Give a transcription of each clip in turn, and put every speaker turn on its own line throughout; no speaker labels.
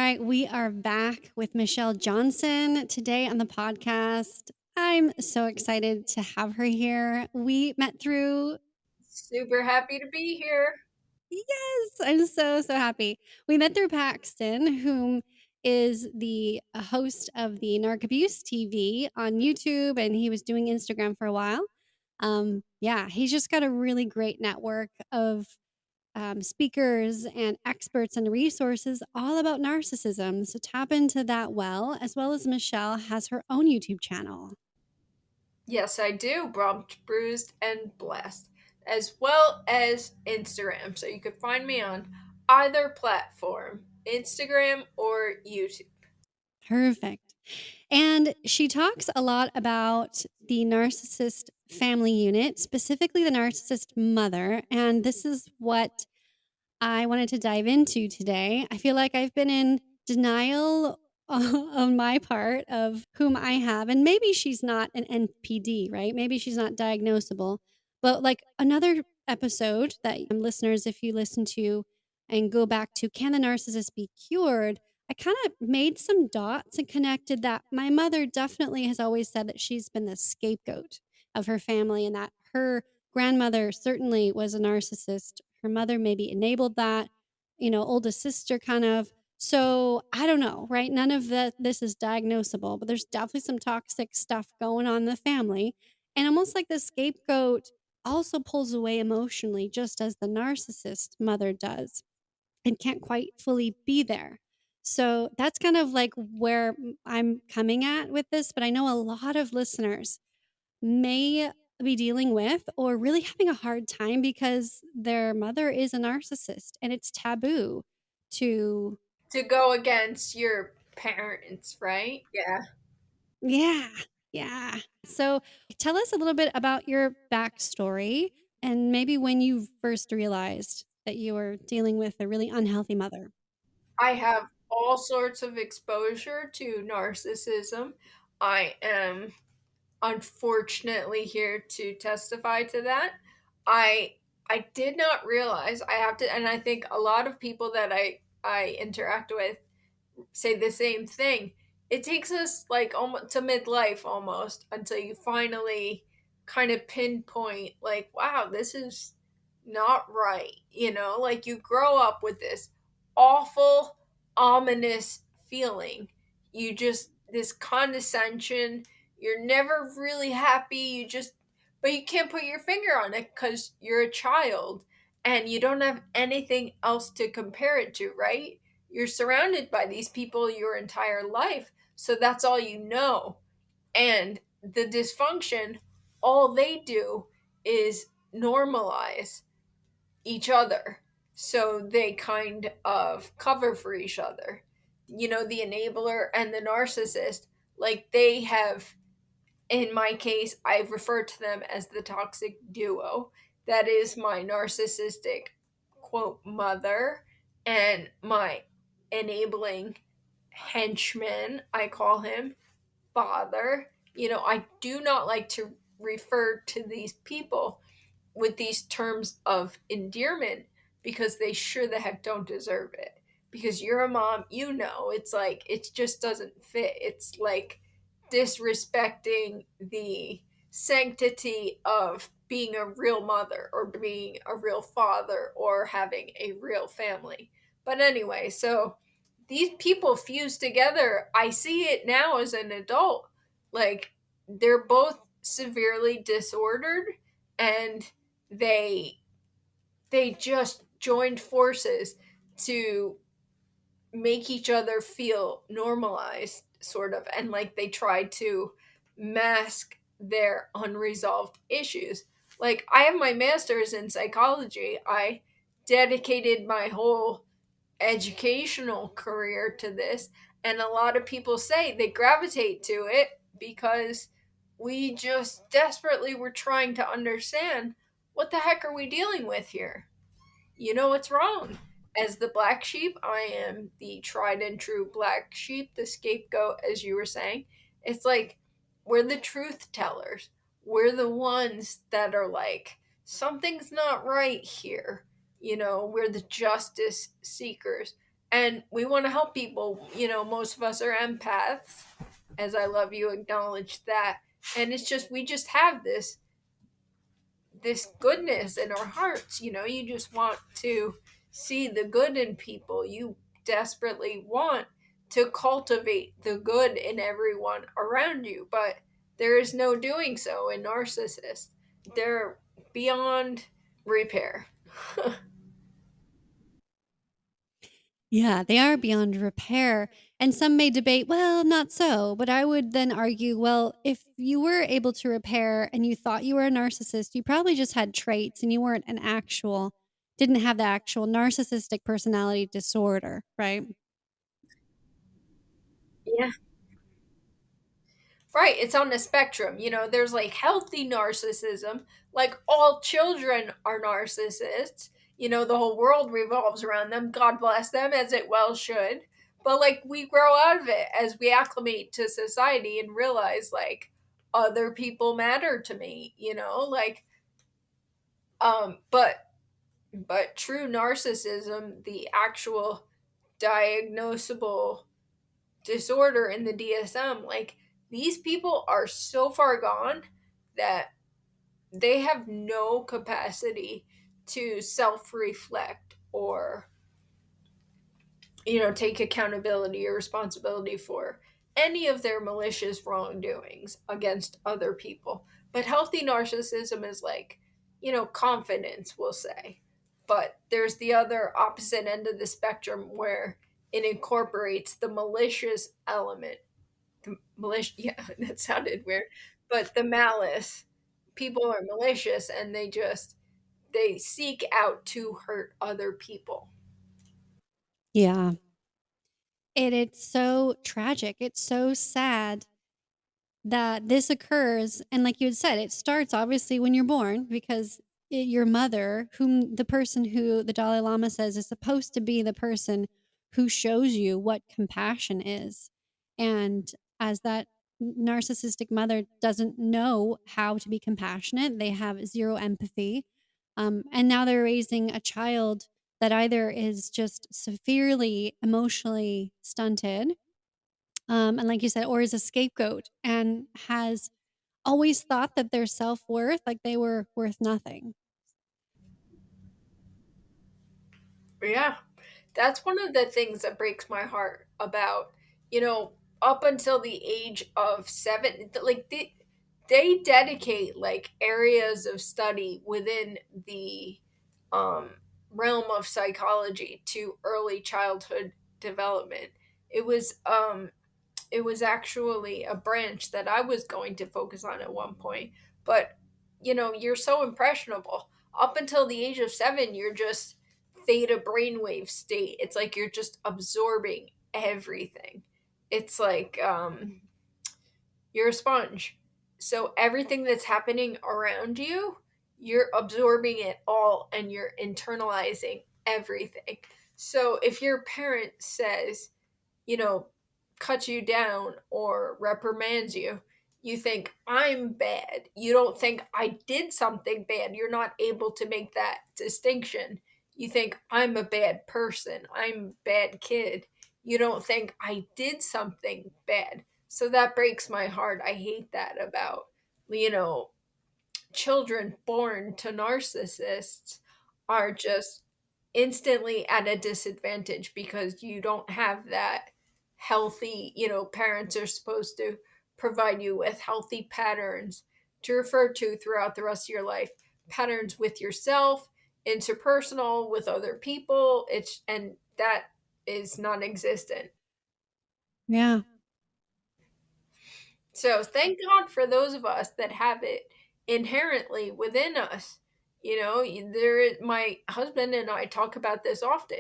right, we are back with Michelle Johnson today on the podcast. I'm so excited to have her here. We met through,
Super happy to be here.
yes, I'm so happy. We met through Paxton, whom is the host of the Narc Abuse TV on YouTube, and he was doing Instagram for a while. Yeah, he's just got a really great network of speakers and experts and resources all about narcissism. So tap into that as well as Michelle has her own YouTube channel.
Yes, I do. Bumped, bruised, and blessed, as well as Instagram. So you can find me on either platform, Instagram or YouTube.
Perfect. And she talks a lot about the narcissist family unit, specifically the narcissist mother. And this is what I wanted to dive into today. I feel like I've been in denial on my part of whom I have. And maybe she's not an NPD, right? Maybe she's not diagnosable. But like another episode that listeners, if you listen to and go back to, Can the Narcissist Be Cured? I kind of made some dots and connected that my mother definitely has always said that she's been the scapegoat of her family and that her grandmother certainly was a narcissist. Her mother maybe enabled that, oldest sister kind of. So I don't know, right? None of this is diagnosable, but there's definitely some toxic stuff going on in the family. And almost like the scapegoat also pulls away emotionally, just as the narcissist mother does and can't quite fully be there. So that's kind of like where I'm coming at with this. But I know a lot of listeners may be dealing with or really having a hard time because their mother is a narcissist and it's taboo to,
To go against your parents, right? Yeah.
yeah, yeah. So tell us a little bit about your backstory and maybe when you first realized that you were dealing with a really unhealthy mother.
I have all sorts of exposure to narcissism. I am unfortunately here to testify to that. I I did not realize I have to, and I think a lot of people that I interact with say the same thing. It takes us like almost to midlife almost until you finally kind of pinpoint like, wow, this is not right. Like you grow up with this awful, ominous feeling. You just, this condescension, you're never really happy. But you can't put your finger on it because you're a child and you don't have anything else to compare it to, right? You're surrounded by these people your entire life. So that's all you know. And the dysfunction, all they do is normalize each other. So they kind of cover for each other. The enabler and the narcissist, like they have, in my case, I've referred to them as the toxic duo. That is my narcissistic, quote, mother and my enabling henchman, I call him, father. I do not like to refer to these people with these terms of endearment because they sure the heck don't deserve it. Because you're a mom, it's like, it just doesn't fit. It's like disrespecting the sanctity of being a real mother or being a real father or having a real family. But anyway, so these people fuse together. I see it now as an adult. Like, they're both severely disordered and they they just joined forces to make each other feel normalized, sort of, and like they tried to mask their unresolved issues. Like, I have my master's in psychology. I dedicated my whole educational career to this, and a lot of people say they gravitate to it because we just desperately were trying to understand, what the heck are we dealing with here? What's wrong. As the black sheep, I am the tried and true black sheep, the scapegoat, as you were saying. It's like, we're the truth tellers. We're the ones that are like, something's not right here. We're the justice seekers. and we want to help people. Most of us are empaths, as I love you acknowledge that. And it's just, we just have this goodness in our hearts. You just want to see the good in people. You desperately want to cultivate the good in everyone around you, but there is no doing so in narcissists. They're beyond repair.
Yeah, they are beyond repair. And some may debate, well, not so. But I would then argue, well, if you were able to repair and you thought you were a narcissist, you probably just had traits and you weren't didn't have the actual narcissistic personality disorder, right?
Yeah. Right, it's on the spectrum. There's like healthy narcissism, like all children are narcissists. The whole world revolves around them. God bless them, as it well should. But like we grow out of it as we acclimate to society and realize like other people matter to me, like but true narcissism, the actual diagnosable disorder in the DSM, like these people are so far gone that they have no capacity to self reflect or, take accountability or responsibility for any of their malicious wrongdoings against other people. But healthy narcissism is like, confidence, we'll say. But there's the other opposite end of the spectrum where it incorporates the malicious element. The malicious, yeah, that sounded weird. But the malice, people are malicious and they seek out to hurt other people.
Yeah. It's so tragic. It's so sad that this occurs, and like you had said, it starts obviously when you're born because your mother, whom the person who the Dalai Lama says is supposed to be the person who shows you what compassion is. And as that narcissistic mother doesn't know how to be compassionate, they have zero empathy. And now they're raising a child that either is just severely emotionally stunted, and like you said, or is a scapegoat and has always thought that their self-worth, like they were worth nothing.
Yeah. That's one of the things that breaks my heart about, you know, up until the age of 7, like they dedicate like areas of study within the um realm of psychology to early childhood development. It was um it was actually a branch that I was going to focus on at one point. But, you're so impressionable. Up until the age of 7, you're just theta brainwave state. It's like you're just absorbing everything. It's like you're a sponge. So everything that's happening around you, you're absorbing it all and you're internalizing everything. So if your parent says, you know, cuts you down or reprimands you, you think, I'm bad. You don't think I did something bad. You're not able to make that distinction. You think, I'm a bad person. I'm a bad kid. You don't think I did something bad. So that breaks my heart. I hate that about, you know, children born to narcissists are just instantly at a disadvantage because you don't have that healthy, parents are supposed to provide you with healthy patterns to refer to throughout the rest of your life, patterns with yourself, interpersonal, with other people. And that is non-existent.
Yeah.
So thank God for those of us that have it inherently within us. There is, my husband and I talk about this often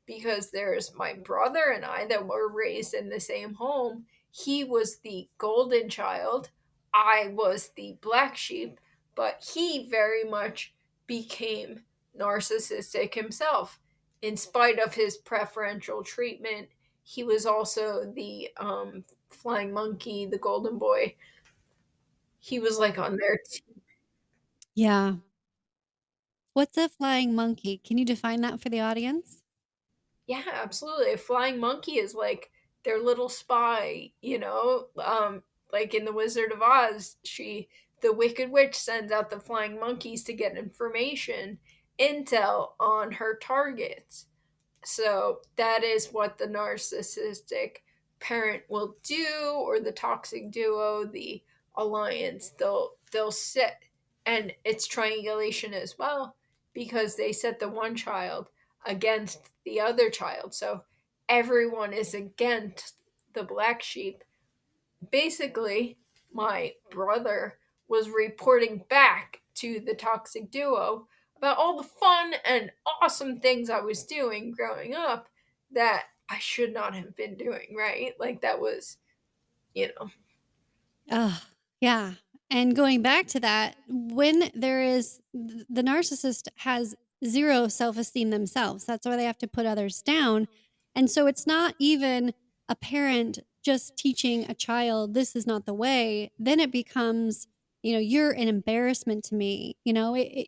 because there's my brother and I that were raised in the same home. He was the golden child, I was the black sheep, but he very much became narcissistic himself. In spite of his preferential treatment, he was also the flying monkey, the golden boy. He was like on their
Yeah. What's a flying monkey? Can you define that for the audience?
Yeah, absolutely. A flying monkey is like their little spy, like in The Wizard of Oz, the Wicked Witch sends out the flying monkeys to get information, intel on her targets. So that is what the narcissistic parent will do, or the toxic duo, the alliance. They'll set, and it's triangulation as well, because they set the one child against the other child. So everyone is against the black sheep. Basically, my brother was reporting back to the toxic duo about all the fun and awesome things I was doing growing up that I should not have been doing, right? Like that was, you know,
Oh, yeah. And going back to that, when there is the narcissist has zero self-esteem themselves. That's why they have to put others down. And so it's not even a parent just teaching a child this is not the way. Then it becomes, you're an embarrassment to me.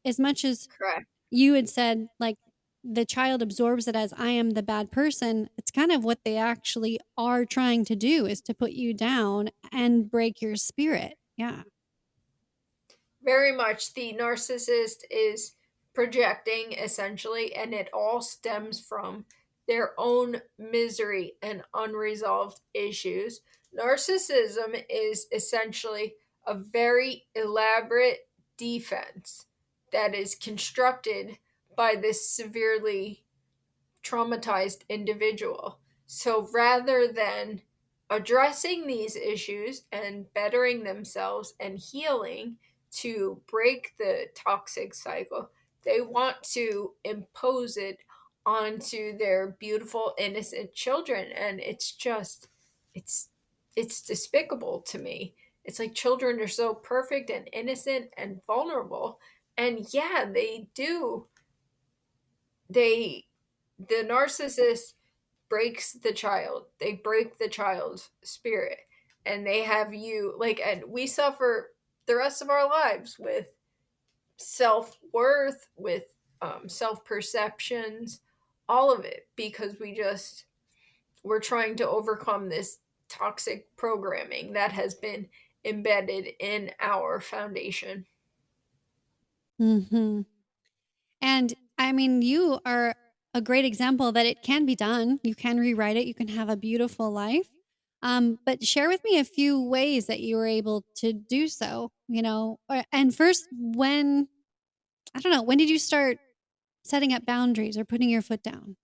As much as
correct.
you had said, like, the child absorbs it as I am the bad person. It's kind of what they actually are trying to do is to put you down and break your spirit. Yeah.
Very much the narcissist is projecting essentially, and it all stems from their own misery and unresolved issues. Narcissism is essentially a very elaborate defense that is constructed by this severely traumatized individual. So rather than addressing these issues and bettering themselves and healing to break the toxic cycle, they want to impose it onto their beautiful innocent children, and it's it's despicable to me. It's like children are so perfect and innocent and vulnerable, and yeah, they the narcissist breaks the child. They break the child's spirit, and they have you like, and we suffer the rest of our lives with self-worth, with self-perceptions, all of it, because we're trying to overcome this toxic programming that has been embedded in our foundation.
Hmm. And I mean, you are a great example that it can be done. You can rewrite it. You can have a beautiful life. But share with me a few ways that you were able to do so, and first, I don't know, when did you start setting up boundaries or putting your foot down?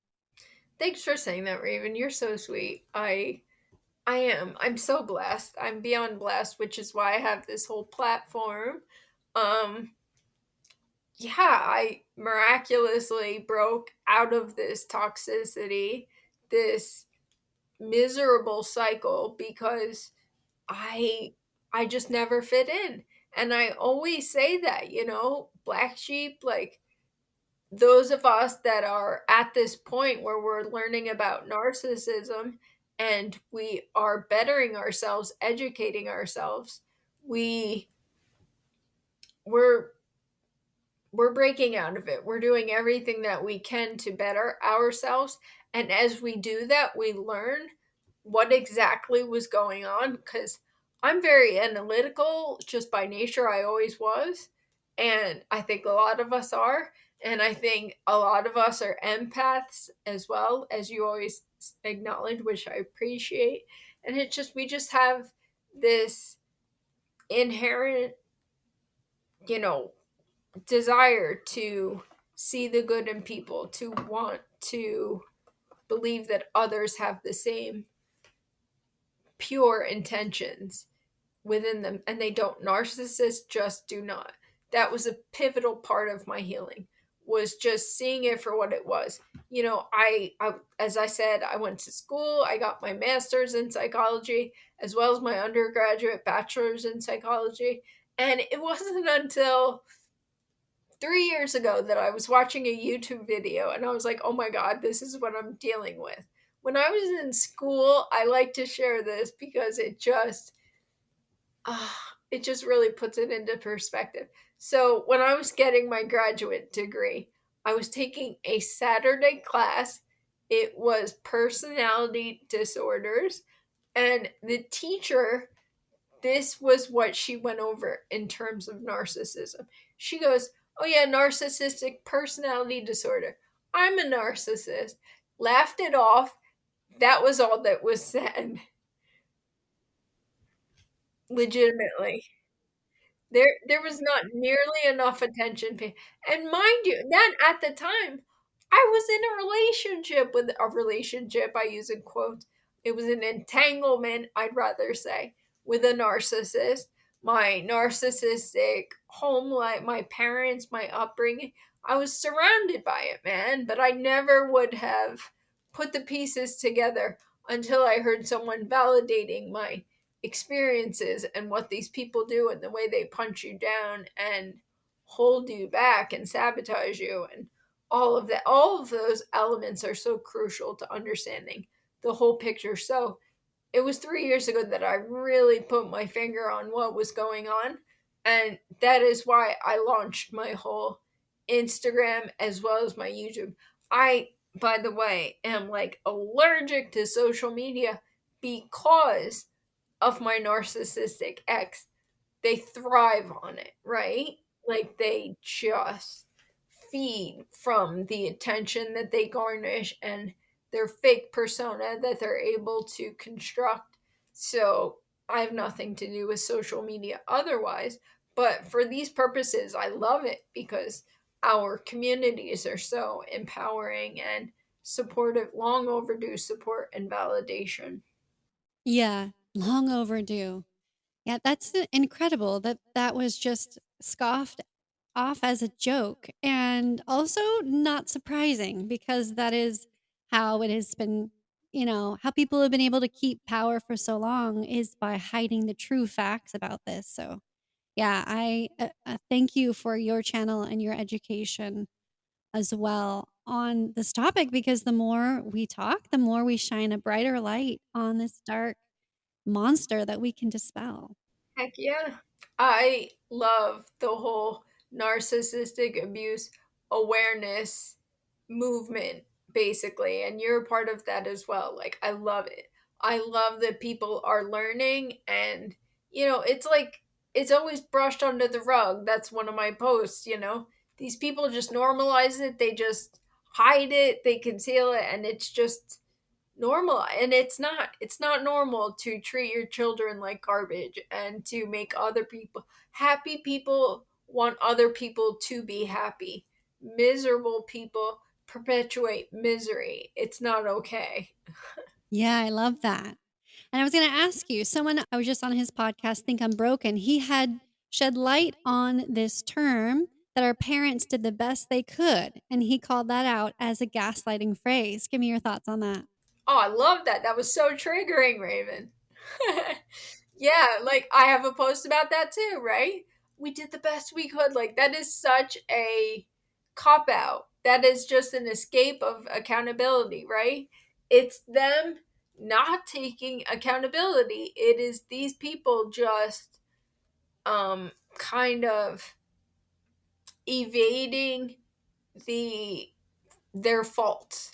Thanks for saying that, Raven. You're so sweet. I am. I'm so blessed. I'm beyond blessed, which is why I have this whole platform. Um, yeah, I miraculously broke out of this toxicity, this miserable cycle, because I I just never fit in. And I always say that, black sheep, like those of us that are at this point where we're learning about narcissism and we are bettering ourselves, educating ourselves, we we're we're breaking out of it. We're doing everything that we can to better ourselves. And as we do that, we learn what exactly was going on, because I'm very analytical just by nature. I always was. And I think a lot of us are. And I think a lot of us are empaths as well, as you always acknowledge, which I appreciate. And we just have this inherent, you know, desire to see the good in people, to want to believe that others have the same pure intentions within them, and they don't. Narcissists just do not. That was a pivotal part of my healing, was just seeing it for what it was. I as I said, I went to school. I got my master's in psychology as well as my undergraduate bachelor's in psychology, and it wasn't until 3 years ago that I was watching a YouTube video and I was like, oh my God, this is what I'm dealing with. When I was in school, I like to share this because it just really puts it into perspective. So when I was getting my graduate degree, I was taking a Saturday class It was personality disorders. And the teacher, this was what she went over in terms of narcissism. She goes, "Oh, yeah, narcissistic personality disorder. I'm a narcissist." Laughed it off. That was all that was said. Legitimately. There was not nearly enough attention paid, and mind you, that at the time, I was in a relationship with a relationship, I use in quotes. It was an entanglement, I'd rather say, with a narcissist. My narcissistic home life, my parents, my upbringing, I was surrounded by it, man, but I never would have put the pieces together until I heard someone validating my experiences and what these people do and the way they punch you down and hold you back and sabotage you and all of that. All of those elements are so crucial to understanding the whole picture. So it was 3 years ago that I really put my finger on what was going on, and that is why I launched my whole Instagram as well as my YouTube. I, by the way, am like allergic to social media because of my narcissistic ex. They thrive on it, right? Like they just feed from the attention that they garnish and their fake persona that they're able to construct. So I have nothing to do with social media otherwise. But for these purposes, I love it because our communities are so empowering and supportive, long overdue support and validation.
Yeah, long overdue. Yeah, that's incredible that that was just scoffed off as a joke, and also not surprising because that is how it has been, how people have been able to keep power for so long is by hiding the true facts about this. So, yeah, I thank you for your channel and your education as well on this topic because the more we talk, the more we shine a brighter light on this dark monster that we can dispel.
Heck yeah. I love the whole narcissistic abuse awareness movement, basically. And you're a part of that as well. Like, I love it. I love that people are learning. And, it's like, it's always brushed under the rug. That's one of my posts. These people just normalize it, they just hide it, they conceal it, and it's just normal, and it's not normal to treat your children like garbage and to make other people happy. People want other people to be happy. Miserable people perpetuate misery. It's not okay.
Yeah, I love that. And I was going to ask you, someone I was just on his podcast, Think I'm Broken, he had shed light on this term that our parents did the best they could. And he called that out as a gaslighting phrase. Give me your thoughts on that.
Oh, I love that. That was so triggering, Raven. Yeah, like I have a post about that too, right? We did the best we could. Like that is such a cop out. That is just an escape of accountability, right? It's them not taking accountability. It is these people just kind of evading the their faults.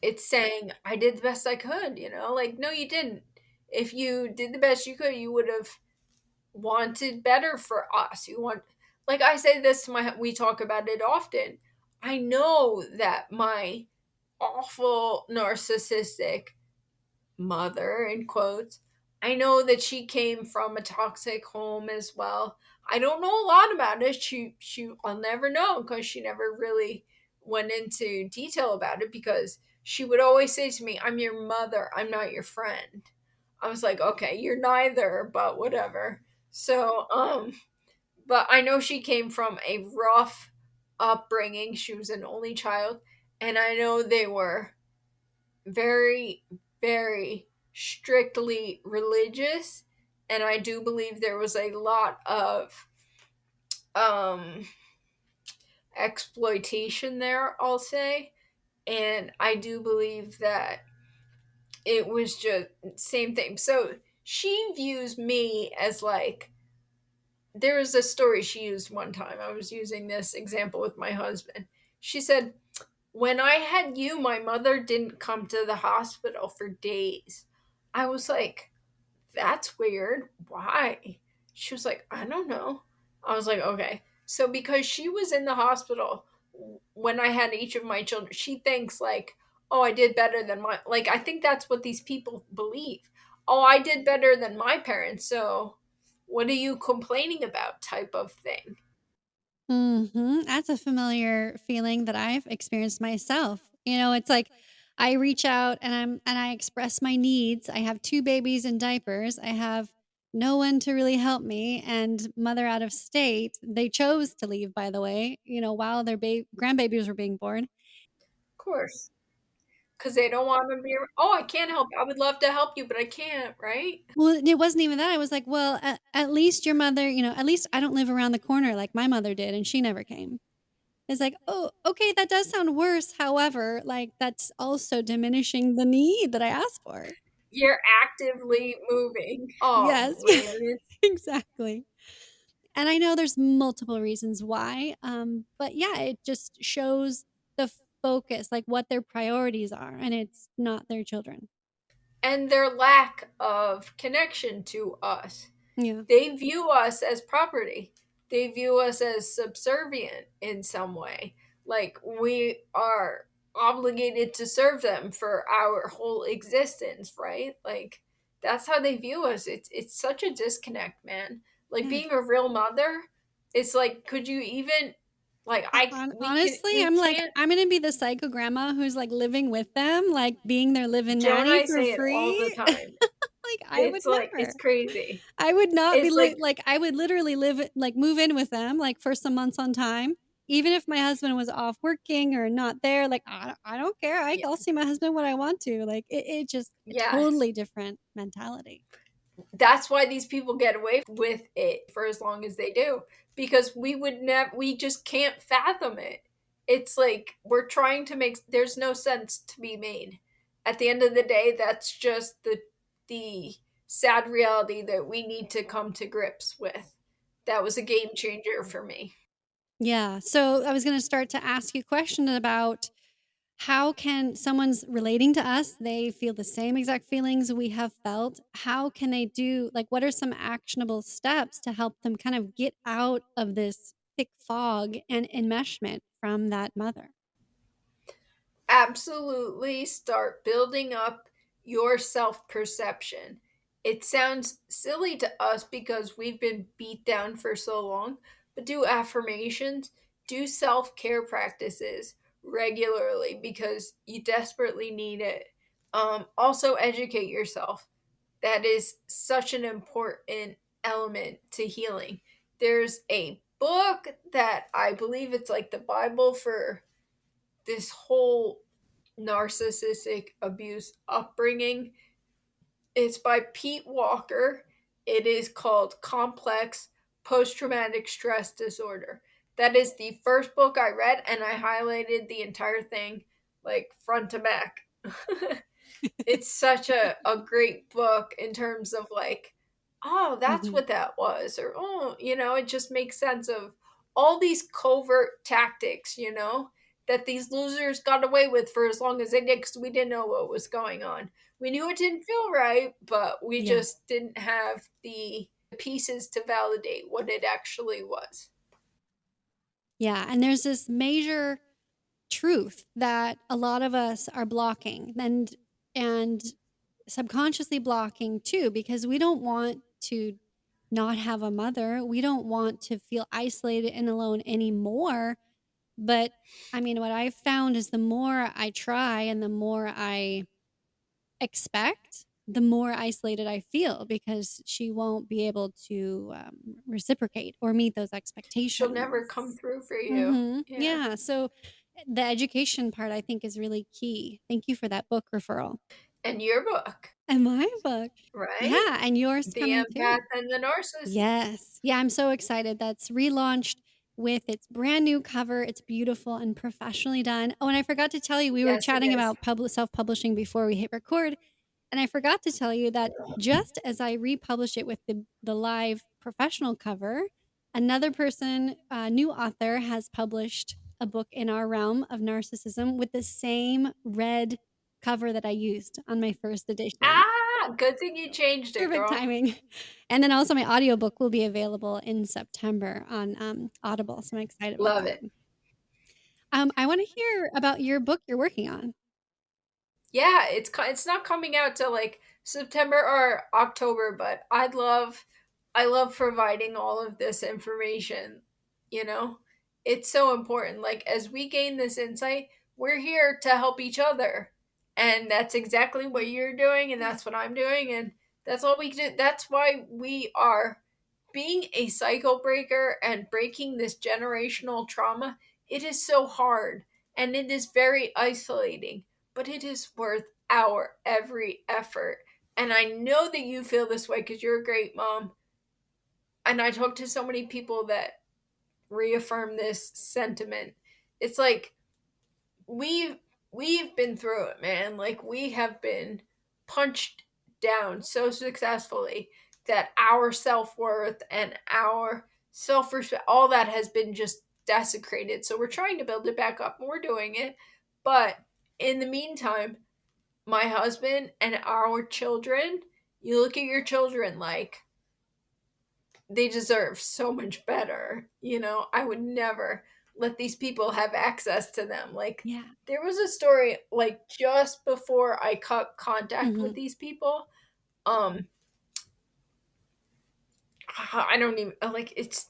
It's saying I did the best I could. Like no you didn't. If you did the best you could, you would have wanted better for us. You want, like I say this to we talk about it often. I know that my awful narcissistic mother, in quotes, I know that she came from a toxic home as well. I don't know a lot about it. I'll never know because she never really went into detail about it because she would always say to me, "I'm your mother, I'm not your friend." I was like, "Okay, you're neither, but whatever." So, but I know she came from a rough upbringing. She was an only child, and I know they were very, very strictly religious, and I do believe there was a lot of um, exploitation there, I'll say. And I do believe that it was just same thing. So she views me as like, there was a story she used one time. I was using this example with my husband. She said, When I had you, my mother didn't come to the hospital for days. I was like, that's weird. Why? She was like, I don't know. I was like, okay. So because she was in the hospital when I had each of my children, she thinks like, oh, I did better than my, like, I think that's what these people believe. Oh, I did better than my parents. So what are you complaining about type of thing?
That's a familiar feeling that I've experienced myself. It's like I reach out and I express my needs. I have 2 babies in diapers. I have no one to really help me and mother out of state. They chose to leave, by the way, while their grandbabies were being born.
Of course. Because they don't want to be, oh, I can't help. I would love to help you, but I can't, right?
Well, it wasn't even that. I was like, "Well, at least your mother, at least I don't live around the corner like my mother did and she never came." It's like, "Oh, okay, that does sound worse, however, like, that's also diminishing the need that I asked for."
You're actively moving. Oh,
Yes, yeah,
man. It's
exactly. And I know there's multiple reasons why, but yeah, it just shows the focus, like, what their priorities are, and it's not their children.
and their lack of connection to us.
Yeah,
They view us as property. They view us as subservient in some way. Like we are obligated to serve them for our whole existence, right? Like that's how they view us. It's such a disconnect, man. Like
yeah.
being a real mother, it's like could you even like I
Honestly,
we
I'm like,
can't.
I'm gonna be the psycho grandma who's, like, living with them, like, being their live-in
Joe and
nanny
I
for
say it all the
free.
time.
Like, I would
It's like
never.
it's crazy.
I would not be
It's like
like, I would literally move in with them, like, for some months on time, even if my husband was off working or not there, like, I don't care,
yeah,
I'll see my husband when I want to, like, it just a
yes.
totally different mentality.
That's why these people get away with it for as long as they do because we just can't fathom it. It's like we're trying to make there's no sense to be made. At the end of the day, that's just the sad reality that we need to come to grips with. That was a game changer for me.
Yeah, so I was gonna start to ask you a question about how can someone's relating to us, they feel the same exact feelings we have felt. How can they do like, what are some actionable steps to help them kind of get out of this thick fog and enmeshment from that mother?
Absolutely start building up your self perception. It sounds silly to us because we've been beat down for so long, but do affirmations, do self care practices regularly because you desperately need it. Also, educate yourself. That is such an important element to healing. There's a book that I believe it's like the Bible for this whole narcissistic abuse upbringing. It's by Pete Walker. It is called Complex Post Traumatic Stress Disorder. That is the first book I read, and I highlighted the entire thing like front to back. It's such a great book in terms of like, oh, that's
Mhm.
what that was, or oh, it just makes sense of all these covert tactics, that these losers got away with for as long as they did because we didn't know what was going on. We knew it didn't feel right, but we
Yeah.
just didn't have the pieces to validate what it actually was.
Yeah, and there's this major truth that a lot of us are blocking and subconsciously blocking too because we don't want to not have a mother. We don't want to feel isolated and alone anymore. But I mean, what I've found is the more I try and the more I expect, the more isolated I feel because she won't be able to reciprocate or meet those
She'll never come
expectations.
through for you. Yeah.
Yeah. So the education part I think is really key. Thank you for that book referral.
And your book,
And my book.
right?
Yeah. And yours
The
coming
Empath
too.
and the Narcissist.
Yes. Yeah, I'm so excited. That's relaunched with its brand new cover. It's beautiful and professionally done. Oh, and I forgot to tell you, we were
Yes, it
chatting
is.
about self-publishing before we hit record, and I forgot to tell you that just as I republished it with the live professional cover, another person, a new author, has published a book in our realm of narcissism with the same red cover that I used on my first edition.
Ah, good thing you changed it,
Perfect
girl.
timing. And then also my audiobook will be available in September on, Audible, so I'm excited about
Love
that.
it.
I wanna hear about your book you're working on.
Yeah, it's not coming out till, like, September or October, but I love providing all of this information, you know? It's so important, like, as we gain this insight, we're here to help each other, and that's exactly what you're doing, and
Yeah.
that's what I'm doing, and that's all we do. That's why we are being a cycle breaker and breaking this generational trauma. It is so hard, and it is very isolating, but it is worth our every effort. And I know that you feel this way because you're a great mom. And I talk to so many people that reaffirm this sentiment. It's like we've we've been through it, man. Like we have been punched down so successfully that our self-worth and our self-respect, all that has been just desecrated. So we're trying to build it back up and we're doing it. But in the meantime, my husband and our children, you look at your children like they deserve so much better. You know, I would never let these people have access to them. Like,
Yeah.
there was a story like just before I cut contact with
Mhm.
these people. Um, I don't even like it's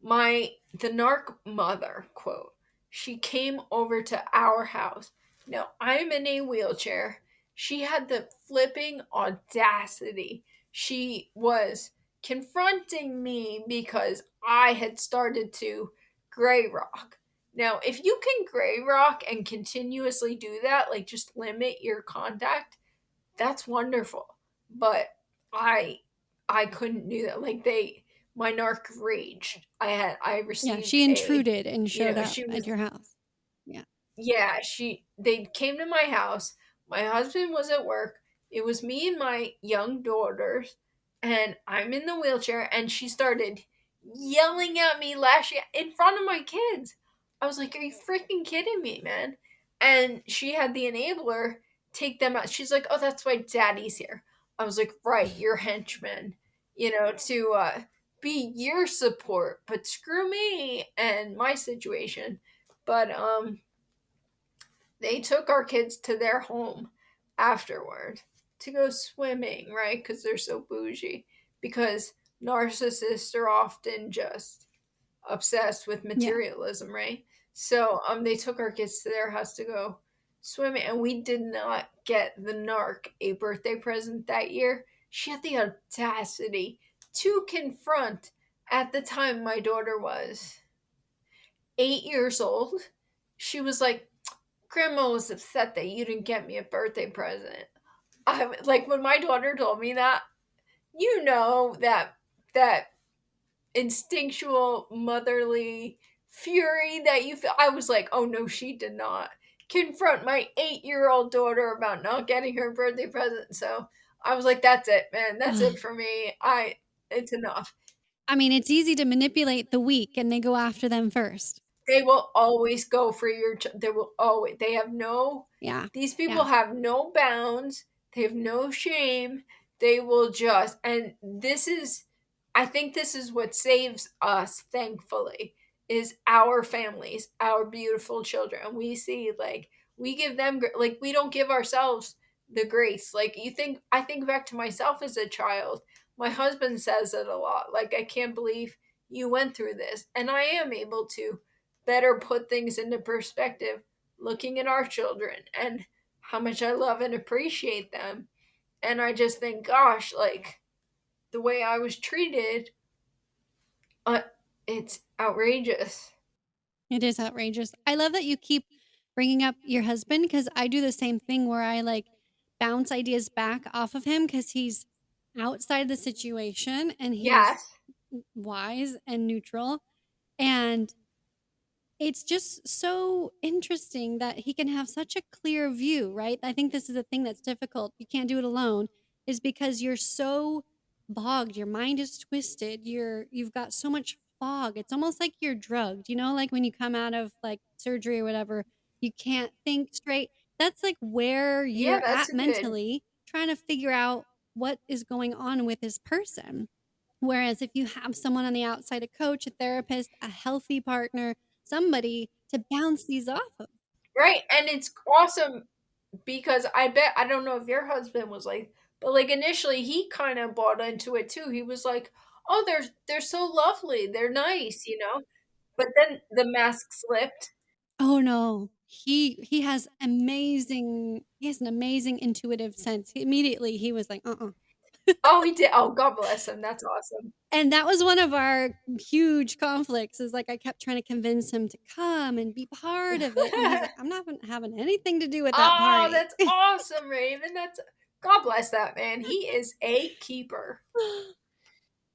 the narc mother quote. She came over to our house. Now I'm in a wheelchair. She had the flipping audacity. She was confronting me because I had started to gray rock. Now, if you can gray rock and continuously do that, like just limit your contact, that's wonderful. But I I couldn't do that. Like my narc raged. I
Yeah,
received
she
a
intruded and showed up
she
at
was
your house. Yeah.
yeah, they came to my house. My husband was at work. It was me and my young daughters, and I'm in the wheelchair, and she started yelling at me, lashing in front of my kids. I was like, "Are you freaking kidding me, man?" And she had the enabler take them out. She's like, "Oh, that's why daddy's here." I was like, "Right, you're henchmen, to be your support, but screw me and my situation." But they took our kids to their home afterward to go swimming, right? Because they're so bougie. Because narcissists are often just obsessed with
Yeah.
materialism, right? So they took our kids to their house to go swimming, and we did not get the narc a birthday present that year. She had the audacity to confront. At the time, my daughter was 8 years old. She was like, Grandma was upset that you didn't get me a birthday present. I like when my daughter told me that, that instinctual motherly fury that you feel. I was like, oh no, she did not confront my 8-year-old daughter about not getting her birthday present. So I was like, that's it, man. That's
Ugh.
it for me. It's enough.
I mean, it's easy to manipulate the weak, and they go after them first.
They will always go for they will always they have no
Yeah.
these people
Yeah.
have no bounds, they have no shame. They will just and this is I think this is what saves us, thankfully, is our families, our beautiful children. And we see like we give them like we don't give ourselves the grace. Like I think back to myself as a child. My husband says it a lot. Like I can't believe you went through this. And I am able to better put things into perspective looking at our children and how much I love and appreciate them. And I just think, gosh, like the way I was treated, uh, it's outrageous.
It is outrageous. I love that you keep bringing up your husband because I do the same thing where I, like, bounce ideas back off of him because he's outside the situation and he's
Yes.
wise and neutral, and it's just so interesting that he can have such a clear view, right? I think this is the thing that's difficult. You can't do it alone, is because you're so bogged. Your mind is twisted. You've got so much fog. It's almost like you're drugged, like when you come out of, like, surgery or whatever, you can't think straight. That's, like, where
Yeah,
you're
that's
at
a good.
mentally trying to figure out what is going on with this person. Whereas if you have someone on the outside, a coach, a therapist, a healthy partner, somebody to bounce these off of.
Right, and it's awesome because I don't know if your husband was like, but, like, initially, he kinda bought into it too. He was like, "Oh, they're so lovely, they're nice," you know? But then the mask slipped.
Oh, no. He has an amazing intuitive sense. Immediately, he was like, "Uh-uh."
Oh, he did. Oh, God bless him, that's awesome.
And that was one of our huge conflicts is, like, I kept trying to convince him to come and be part of it, and he's like, "I'm not having anything to do with that
Oh,
party."
that's awesome, Raven, that's God bless that man, he is a keeper.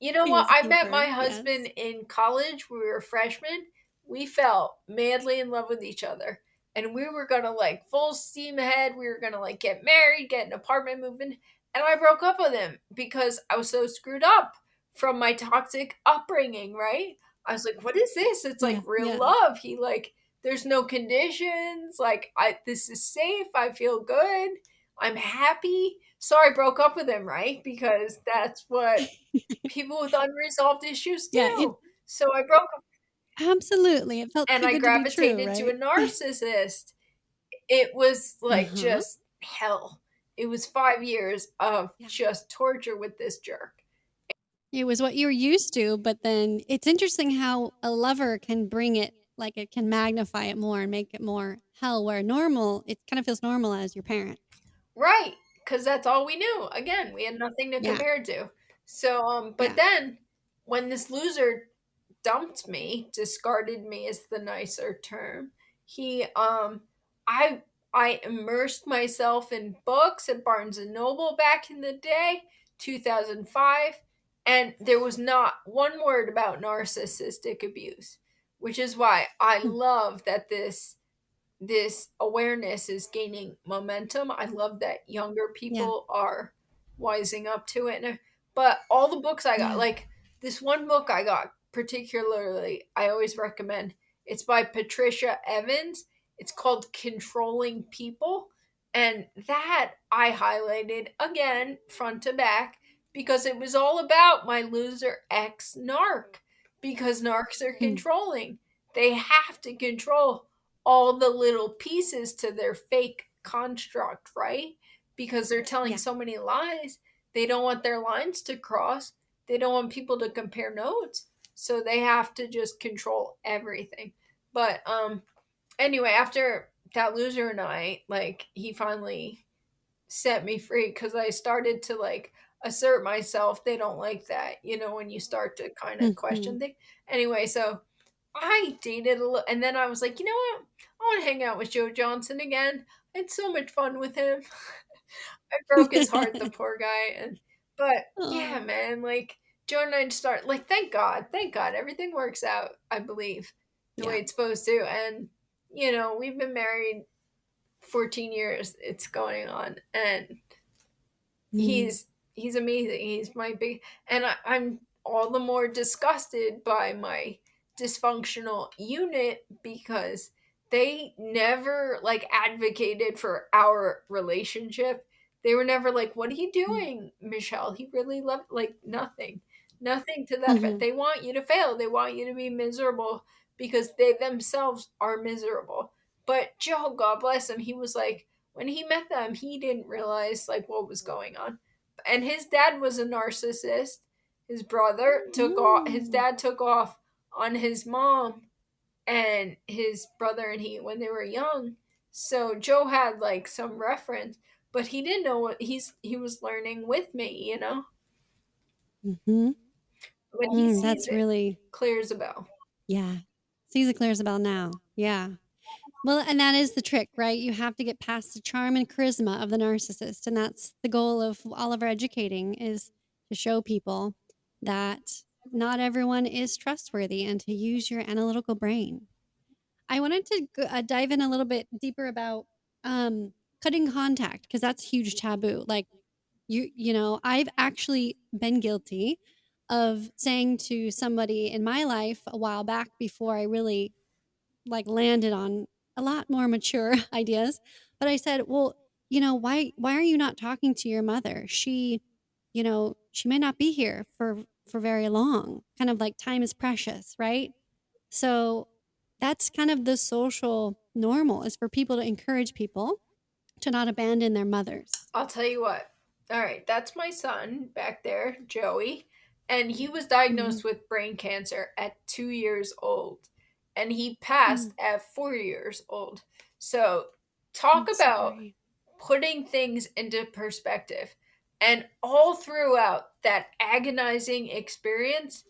You know
He
what?
is a
I met my
keeper,
husband
yes.
in college. We were freshmen. We fell madly in love with each other. And we were gonna like full steam ahead. We were gonna like get married, get an apartment, moving. And I broke up with him because I was so screwed up from my toxic upbringing, right? I was like, what is this? It's like
Yeah,
real
yeah.
love. He like there's no conditions. Like I this is safe. I feel good. I'm happy. So I broke up with him, right? Because that's what people with unresolved issues
Yeah, it
do. So I broke up
absolutely, it felt
and
too
I
good to be true,
gravitated to a
right?
narcissist. It was like
Uh-huh.
just hell. It was 5 years of
Yeah.
just torture with this jerk.
It was what you were used to, but then it's interesting how a lover can bring it like, it can magnify it more and make it more hell, where normal it kinda feels normal as your parent.
Right, because that's all we knew. Again, we had nothing to
Yeah,
compare to. So, but
yeah.
then when this loser dumped me, discarded me is the nicer term. He I I immersed myself in books at Barnes and Noble back in the day, 2005, and there was not one word about narcissistic abuse, which is why I
Hmm,
love that this awareness is gaining momentum. I love that younger
yeah,
people are wising up to it. But all the books I got,
yeah.
like this one book I got particularly, I always recommend. It's by Patricia Evans. It's called Controlling People. And that I highlighted again, front to back, because it was all about my loser ex narc. Because narcs are
Hmm,
controlling. They have to control all the little pieces to their fake construct, right? Because they're telling
yeah,
so many lies. They don't want their lines to cross. They don't want people to compare notes. So they have to just control everything. But anyway, after that loser and I, like he finally set me free because I started to like assert myself. They don't like that, when you start to kind of
mhm.
question things. Anyway, so I dated a little, and then I was like, you know what? I want to hang out with Joe Johnson again. I had so much fun with him. I broke his heart, the poor guy. And but yeah,
Aw,
man, like Joe and I start like, thank God, everything works out. I believe the way
yeah,
it's supposed to, and we've been married 14 years. It's going on, and
mm,
he's amazing. He's my big, and I'm all the more disgusted by my dysfunctional unit because they never like advocated for our relationship. They were never like, "What are you
mm,
doing, Michelle?" He really loved like nothing, nothing to that effect.
mhm,
They want you to fail. They want you to be miserable because they themselves are miserable. But Joe, God bless him, he was like when he met them, he didn't realize like what was going on. And his dad was a narcissist. His
mm,
dad took off on his mom and his brother and he when they were young. So Joe had like some reference, but he didn't know what he was learning with me.
mhm.
When he sees
That's
it,
really
clear as a bell.
yeah. Sees it clear as a bell now. Yeah. Well, and that is the trick, right? You have to get past the charm and charisma of the narcissist, and that's the goal of all of our educating is to show people that not everyone is trustworthy and to use your analytical brain. I wanted to dive in a little bit deeper about cutting contact because that's huge taboo. Like I've actually been guilty of saying to somebody in my life a while back before I really like landed on a lot more mature ideas. But I said, "Well, why are you not talking to your mother? She may not be here for very long. Kind of like time is precious, right?" So that's kind of the social normal is for people to encourage people to not abandon their mothers.
I'll tell you what. All right, that's my son back there, Joey, and he was
Mhm.
diagnosed with brain cancer at 2 years old, and he passed
Mm,
at 4 years old. So,
I'm
talk about
sorry.
putting things into perspective. And all throughout that agonizing experience,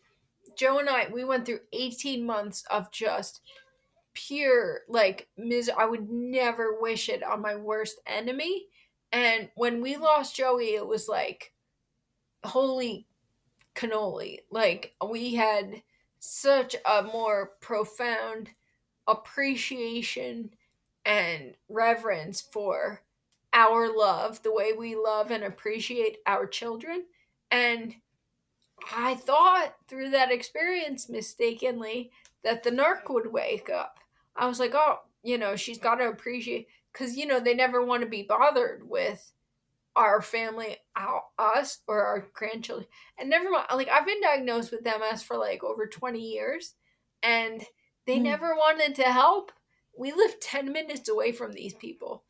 Joe and I, we went through 18 months of just pure like I would never wish it on my worst enemy. And when we lost Joey, it was like holy cannoli. Like we had such a more profound appreciation and reverence for our love, the way we love and appreciate our children. And I thought through that experience mistakenly that the narc would wake up. I was like, oh, she's got to appreciate, because, they never want to be bothered with our family, us, or our grandchildren. And never mind, like, I've been diagnosed with MS for like over 20 years, and they
Mm,
never wanted to help. We live 10 minutes away from these people,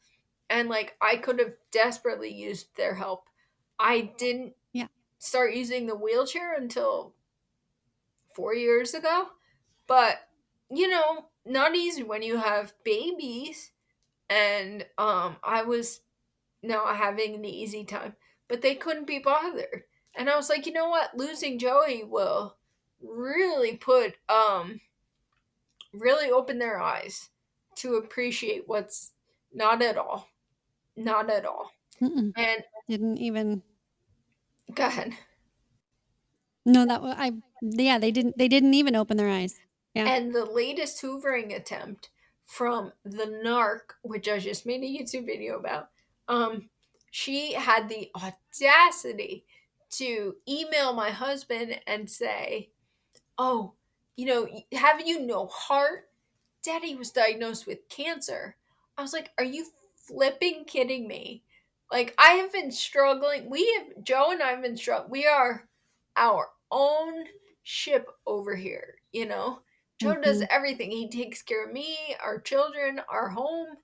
and like, I could have desperately used their help. I didn't
yeah.
start using the wheelchair until 4 years ago. But, not easy when you have babies. And I was not having an easy time. But they couldn't be bothered. And I was like, you know what? Losing Joey will really really open their eyes to appreciate what's not at all. Not at all.
Mm-mm.
And
Didn't even
go ahead.
No, that wa I yeah, they didn't even open their eyes. Yeah.
And the latest hoovering attempt from the narc, which I just made a YouTube video about, she had the audacity to email my husband and say, oh, have you no heart? Daddy was diagnosed with cancer. I was like, are you flipping kidding me? Like, I have been struggling. Joe and I have been struggling. We are our own ship over here, Joe does
Mhm.
everything. He takes care of me, our children, our home,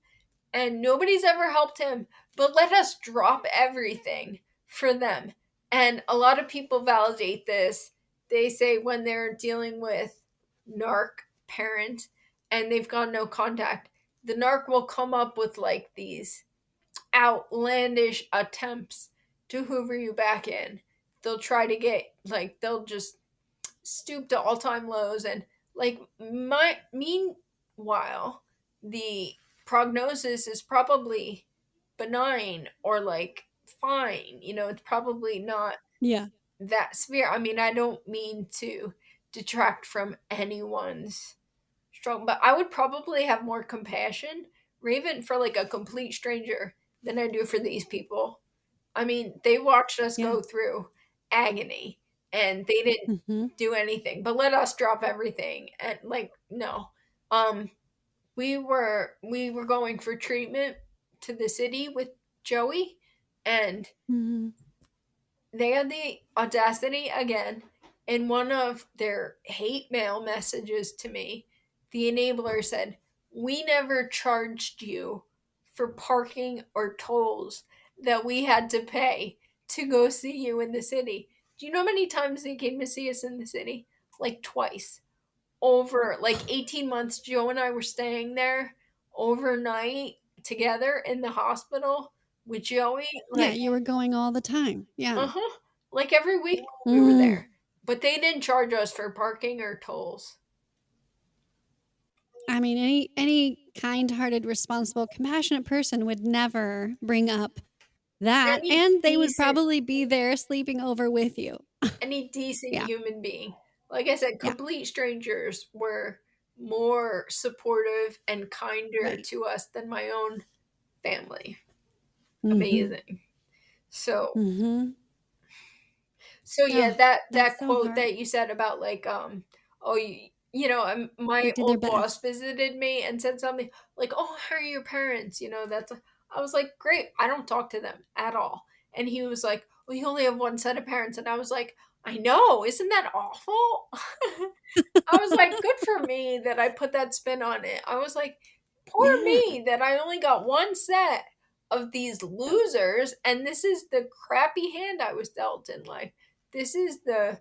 and nobody's ever helped him. But let us drop everything for them. And a lot of people validate this. They say when they're dealing with narc parents and they've got no contact, the narc will come up with like these outlandish attempts to hoover you back in. They'll try to get like they'll just stoop to all-time lows, and like my meanwhile the prognosis is probably benign or like fine, it's probably not
Yeah.
that severe. I mean, I don't mean to detract from anyone's struggle, but I would probably have more compassion, Raven, for like a complete stranger than I do for these people. I mean, they watched us
Yeah.
go through agony and they didn't
Mhm.
do anything, but let us drop everything. And like, no. Um, we were going for treatment to the city with Joey, and
Mhm.
they had the audacity again in one of their hate mail messages to me. The enabler said, we never charged you for parking or tolls that we had to pay to go see you in the city. Do you know how many times they came to see us in the city? Like twice. Over like 18 months, Joe and I were staying there overnight together in the hospital with Joey.
Yeah,
Like,
you were going all the time.
uh
Yeah.
huh. Like every week we were
Mm.
there. But they didn't charge us for parking or tolls.
I mean, any kind-hearted, responsible, compassionate person would never bring up that,
Any
and they would
decent
probably be there sleeping over with you.
any decent
Yeah.
human being. Like I said,
Yeah.
complete strangers were more supportive and kinder
Right.
to us than my own family.
Mhm.
Amazing. So
Mhm.
So yeah,
Oh, that's
that
so
quote
hard.
that you said about like oh
They
my
did their
old boss
best.
visited me and said something like, "Oh, how are your parents?" I was like, "Great. I don't talk to them at all." And he was like, "Well, you only have one set of parents." And I was like, "I know. Isn't that awful?" I was like, "Good for me that I put that spin on it." I was like, "Poor
Yeah.
me that I only got one set of these losers, and this is the crappy hand I was dealt in life. This is the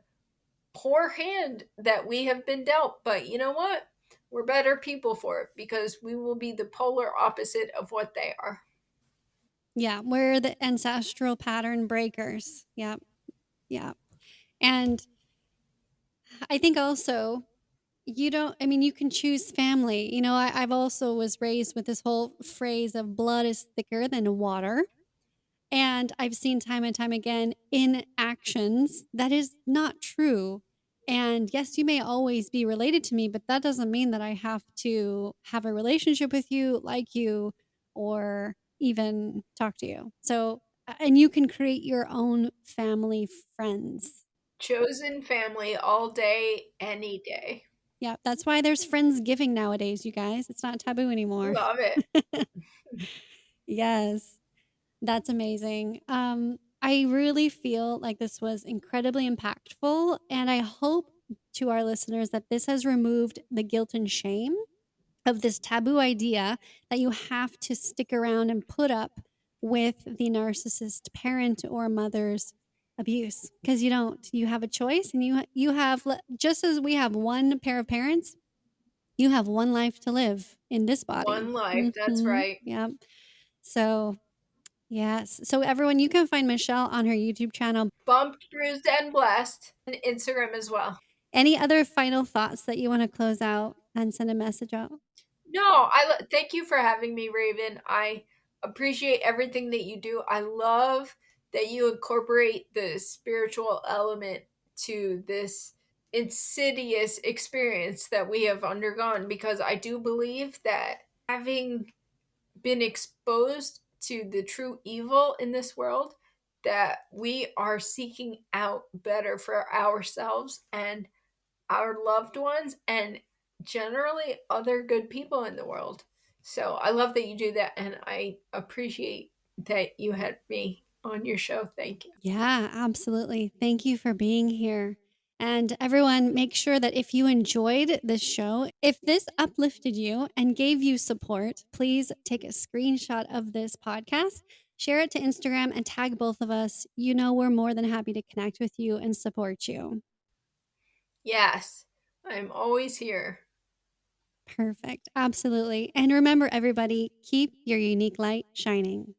poor hand that we have been dealt. But you know what? We're better people for it because we will be the polar opposite of what they are."
Yeah, we're the ancestral pattern breakers. Yep, yep. And I think also you don't I mean, you can choose family. I've also was raised with this whole phrase of blood is thicker than water. And I've seen time and time again in actions that is not true. And yes, you may always be related to me, but that doesn't mean that I have to have a relationship with you, like you, or even talk to you. So, and you can create your own family friends.
Chosen family all day, any day.
Yeah, that's why there's Friendsgiving nowadays, you guys. It's not taboo anymore.
Love it.
Yes. That's amazing. I really feel like this was incredibly impactful, and I hope to our listeners that this has removed the guilt and shame of this taboo idea that you have to stick around and put up with the narcissist parent or mother's abuse, because you don't. You have a choice, and you have just as we have one pair of parents, you have one life to live in this body.
One life. That's right.
Yep. So yes. So everyone, you can find Michelle on her YouTube channel.
Bumped, bruised, and blessed. And Instagram as well.
Any other final thoughts that you want to close out and send a message out?
No, thank you for having me, Raven. I appreciate everything that you do. I love that you incorporate the spiritual element to this insidious experience that we have undergone, because I do believe that having been exposed to the true evil in this world, that we are seeking out better for ourselves and our loved ones and generally other good people in the world. So I love that you do that, and I appreciate that you had me on your show. Thank you.
Yeah, absolutely. Thank you for being here. And everyone, make sure that if you enjoyed this show, if this uplifted you and gave you support, please take a screenshot of this podcast, share it to Instagram, and tag both of us. We're more than happy to connect with you and support you.
Yes, I'm always here.
Perfect. Absolutely. And remember, everybody, keep your unique light shining.